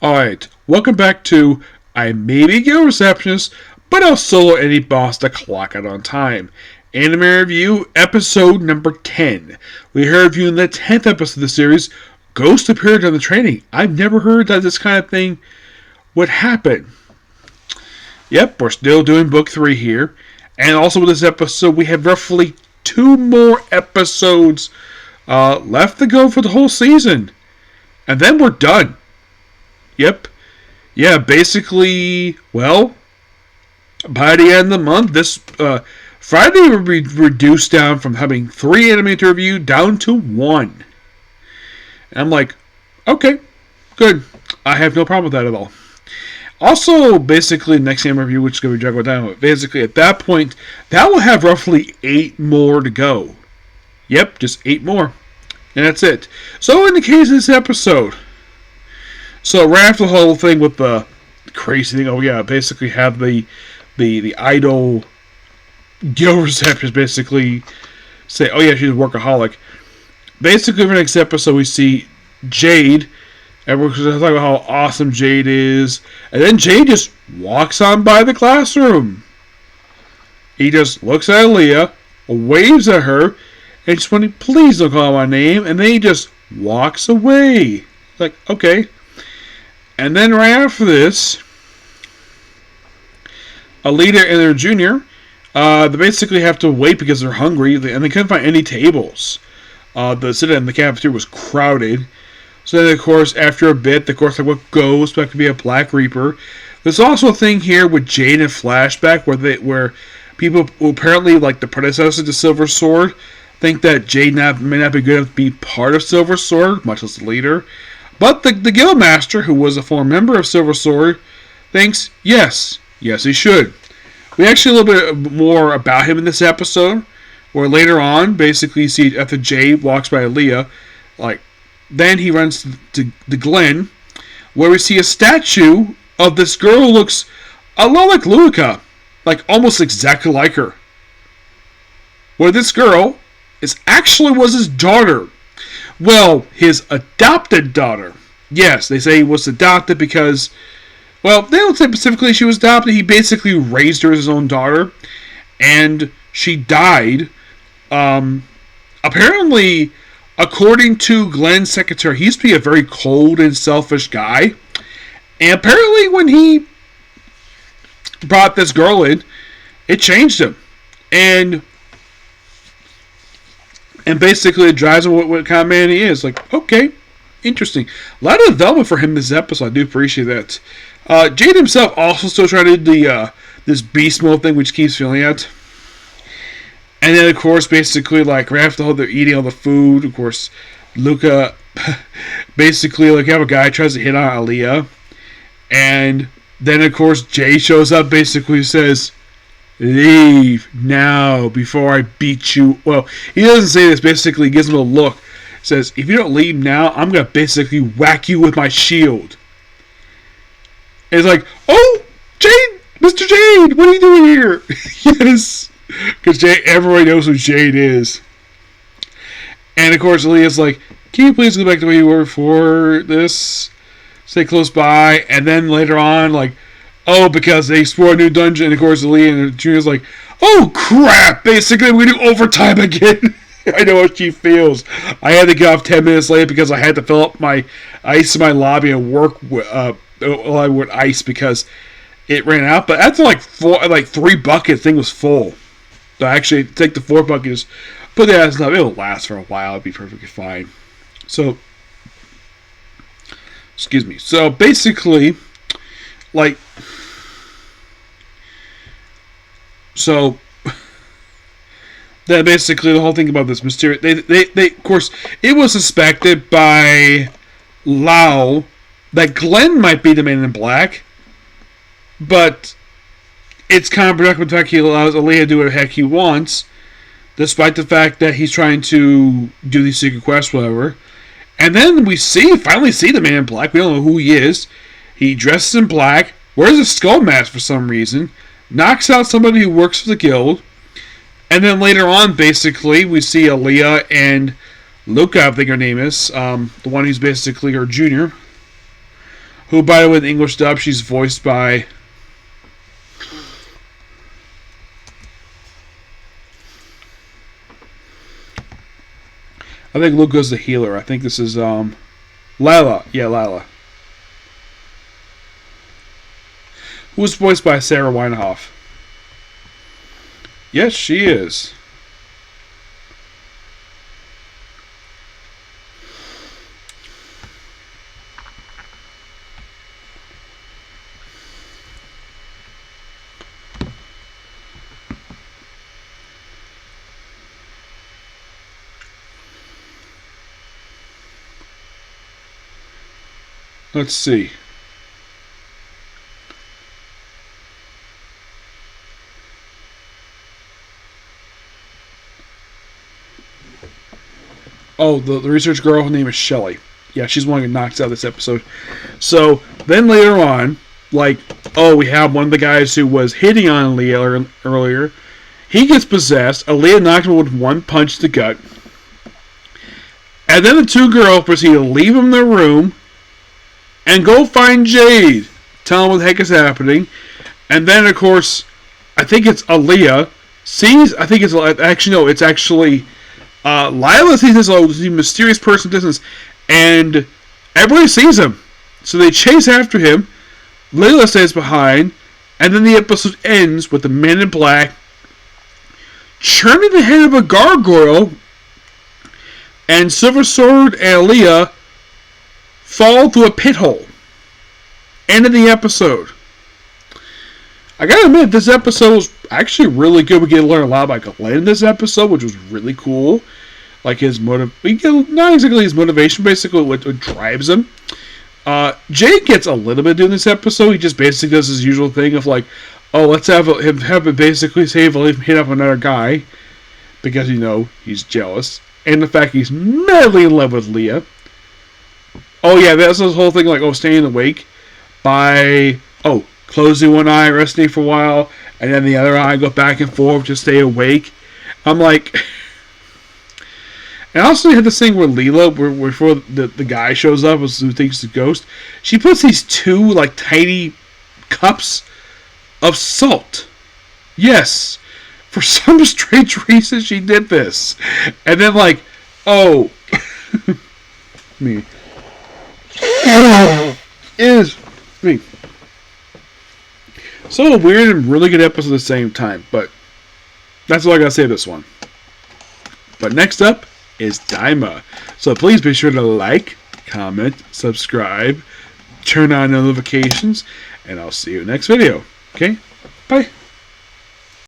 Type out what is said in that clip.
Alright, welcome back to I may be a receptionist, but I'll solo any boss to clock out on time. Anime Review, episode number 10. We are reviewing the 10th episode of the series, Ghost appeared on the training. I've never heard that this kind of thing would happen. Yep, we're still doing book 3 here. And also with this episode, we have roughly 2 more episodes left to go for the whole season. And then we're done. Yep. Yeah, basically, well, by the end of the month, this Friday will be reduced down from having 3 anime to review down to 1. And I'm like, okay, good. I have no problem with that at all. Also, basically, next anime review, which is going to be juggled down, but basically, at that point, that will have roughly 8 more to go. Yep, just 8 more. And that's it. So, in the case of this episode, so right after the whole thing with the crazy thing, oh yeah, basically have the idol guild receptionist basically say, oh yeah, she's a workaholic. Basically, for the next episode, we see Jade, and we're talking about how awesome Jade is, and then Jade just walks on by the classroom. He just looks at Aaliyah, waves at her, and just went, please don't call my name, and then he just walks away. Like, okay. And then right after this, Alita and their junior, they basically have to wait because they're hungry, and they couldn't find any tables. The sit in the cafeteria was crowded. So then, of course, after a bit, of course, like what Ghost, that could be a Black Reaper. There's also a thing here with Jade and Flashback where people who apparently, like the predecessor to Silver Sword, think that Jade may not be good enough to be part of Silver Sword, much less the leader. But the Guildmaster, who was a former member of Silver Sword, thinks, yes, he should. We actually a little bit more about him in this episode, where later on, basically, you see after Jade walks by Aaliyah, then he runs to the Glen, where we see a statue of this girl who looks a lot like Luca, like almost exactly like her. Where this girl was his daughter. Well, his adopted daughter. Yes, they say he was adopted because, well, they don't say specifically she was adopted. He basically raised her as his own daughter, and she died. Apparently, according to Glenn's secretary, he used to be a very cold and selfish guy. And apparently, when he brought this girl in, it changed him. And basically, it drives him what kind of man he is. Like, okay, interesting. A lot of development for him this episode. I do appreciate that. Jade himself also still trying to do this beast mode thing, which keeps feeling out. And then, of course, basically, like, right after they're eating all the food, of course, Luca, basically, like, you have a guy tries to hit on Aaliyah. And then, of course, Jay shows up, basically says, leave now before I beat you. Well, he doesn't say this. Basically, he gives him a look. Says, if you don't leave now, I'm going to basically whack you with my shield. And it's like, oh, Jade, Mr. Jade, what are you doing here? Yes, because everybody knows who Jade is. And, of course, Aaliyah's like, can you please go back to where you were before this? Stay close by. And then later on, like, oh, because they explored a new dungeon. And, of course, Aaliyah and Junior's like, oh, crap. Basically, we do overtime again. I know what she feels. I had to get off 10 minutes late because I had to fill up my ice in my lobby and work with ice because it ran out. But after like 3 buckets, thing was full. So I actually take the 4 buckets, put that as stuff. It'll last for a while. It'll be perfectly fine. So, excuse me. So basically, like, so then basically the whole thing about this mysterious, they of course, it was suspected by Lau that Glenn might be the Man in Black, but it's counterproductive with the fact he allows Aaliyah to do what the heck he wants, despite the fact that he's trying to do these secret quests, whatever. And then we finally see the Man in Black. We don't know who he is. He dresses in black, wears a skull mask for some reason, knocks out somebody who works for the guild, and then later on, basically, we see Aaliyah and Luca, I think her name is, the one who's basically her junior, Who, by the way, in the English dub, she's voiced by... I think Luca's the healer. I think this is, Lila. Yeah, Lila. Who was voiced by Sarah Weinhoff? Yes, she is. Let's see. Oh, the research girl, her name is Shelly. Yeah, she's one who knocks out this episode. So, then later on, like, oh, we have one of the guys who was hitting on Aaliyah earlier. He gets possessed. Aaliyah knocked him with one punch to the gut. And then the two girls proceed to leave him in their room and go find Jade. Tell him what the heck is happening. And then, of course, I think it's Aaliyah sees, I think it's, actually, no, it's actually... Lila sees this mysterious person in distance, and everybody sees him. So they chase after him. Layla stays behind, and then the episode ends with the Men in Black churning the head of a gargoyle, and Silver Sword and Aaliyah fall through a pit hole. End of the episode. I gotta admit, this episode was actually really good. We get to learn a lot about Glenn in this episode, which was really cool. Like his we get not exactly his motivation, basically what drives him. Jake gets a little bit doing this episode. He just basically does his usual thing of like, oh, let's have it basically save him hit up another guy because he's jealous, and the fact he's madly in love with Leah. Oh yeah, that's this whole thing like staying awake by closing one eye, resting for a while, and then the other eye go back and forth to stay awake. I'm like, and also you had this thing where Leela, before the guy shows up, who thinks it's a ghost, she puts these two like tiny cups of salt. Yes, for some strange reason she did this, and then like, me is me. So a weird and really good episode at the same time, but that's all I gotta say this one. But next up is Daima. So please be sure to like, comment, subscribe, turn on notifications, and I'll see you next video. Okay? Bye.